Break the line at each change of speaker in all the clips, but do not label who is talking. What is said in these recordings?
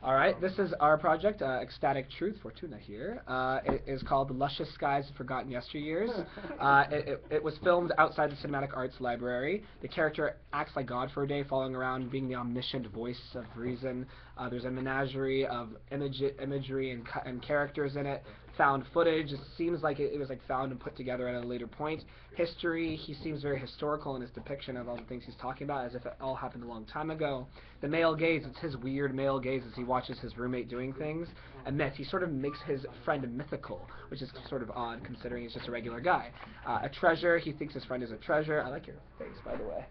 Alright, this is our project, Ecstatic Truth, Fortuna here. It is called The Luscious Skies of Forgotten Yesteryears. It was filmed outside the Cinematic Arts Library. The character acts like God for a day, following around, being the omniscient voice of reason. There's a menagerie of imagery and characters in it. Found footage, it seems like it was found and put together at a later point. History, he seems very historical in his depiction of all the things he's talking about, as if it all happened a long time ago. The male gaze, it's his weird male gaze as he watches his roommate doing things. And myth, he sort of makes his friend mythical, which is sort of odd considering he's just a regular guy. A treasure, he thinks his friend is a treasure. I like your face, by the way.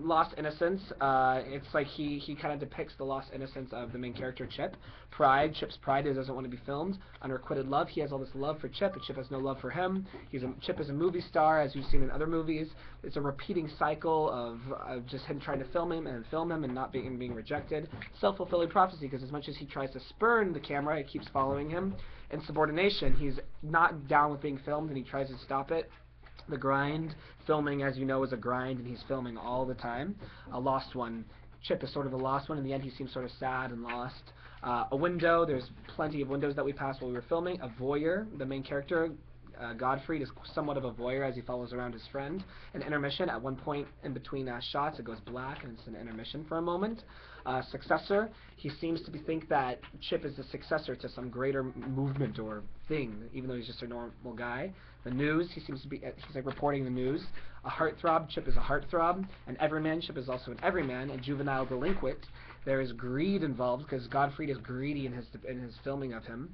Lost innocence, it's like he kind of depicts the lost innocence of the main character, Chip. Pride, Chip's pride is doesn't want to be filmed. Unrequited love, he has all this love for Chip, but Chip has no love for him. Chip is a movie star, as we've seen in other movies. It's a repeating cycle of just him trying to film him and not being rejected. Self-fulfilling prophecy, because as much as he tries to spurn the camera, it keeps following him. Insubordination, he's not down with being filmed and he tries to stop it. The grind, filming, as you know, is a grind, and he's filming all the time. A lost one. Chip is sort of a lost one. In the end, he seems sort of sad and lost. A window, there's plenty of windows that we passed while we were filming. A voyeur, the main character, Godfrey, is somewhat of a voyeur as he follows around his friend. An intermission, at one point in between shots, it goes black and it's an intermission for a moment. Successor, he seems to think that Chip is the successor to some greater movement or thing, even though he's just a normal guy. The news, he seems to be, he's like reporting the news. A heartthrob, Chip is a heartthrob. An everyman, Chip is also an everyman. A juvenile delinquent. There is greed involved because Godfrey is greedy in his filming of him.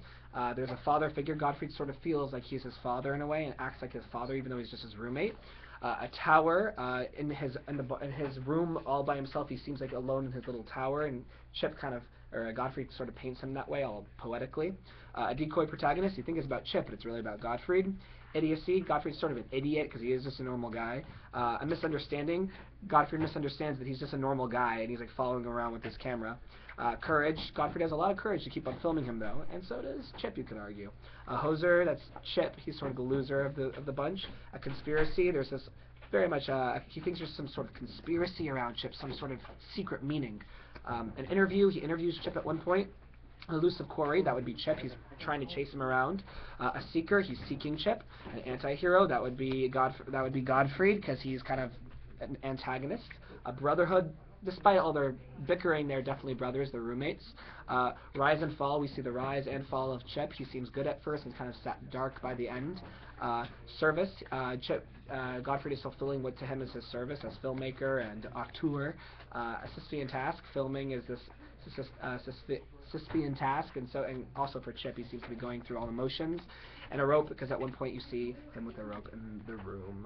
There's a father figure. Godfrey sort of feels like he's his father in a way and acts like his father even though he's just his roommate. A tower, in his room all by himself, he seems like alone in his little tower, and Chip Godfrey sort of paints him that way, all poetically. A decoy protagonist, you think it's about Chip, but it's really about Godfrey. Idiocy, Godfrey's sort of an idiot because he is just a normal guy. A misunderstanding, Godfrey misunderstands that he's just a normal guy and he's like following around with his camera. Courage, Godfrey has a lot of courage to keep on filming him though, and so does Chip, you could argue. A hoser, that's Chip, he's sort of the loser of the bunch. A conspiracy, there's this very much, he thinks there's some sort of conspiracy around Chip, some sort of secret meaning. An interview, he interviews Chip at one point. An elusive quarry, that would be Chip, he's trying to chase him around. A seeker, he's seeking Chip. An anti-hero, that would be Godfrey, because he's kind of an antagonist. A brotherhood, despite all their bickering, they're definitely brothers, they're roommates. Rise and fall, we see the rise and fall of Chip. He seems good at first and kind of dark by the end. Service, Godfrey is fulfilling what to him is his service as filmmaker and auteur. A Sisyphean task, filming is this Sisyphean task, and also for Chip, he seems to be going through all the motions. And a rope, because at one point you see him with a rope in the room.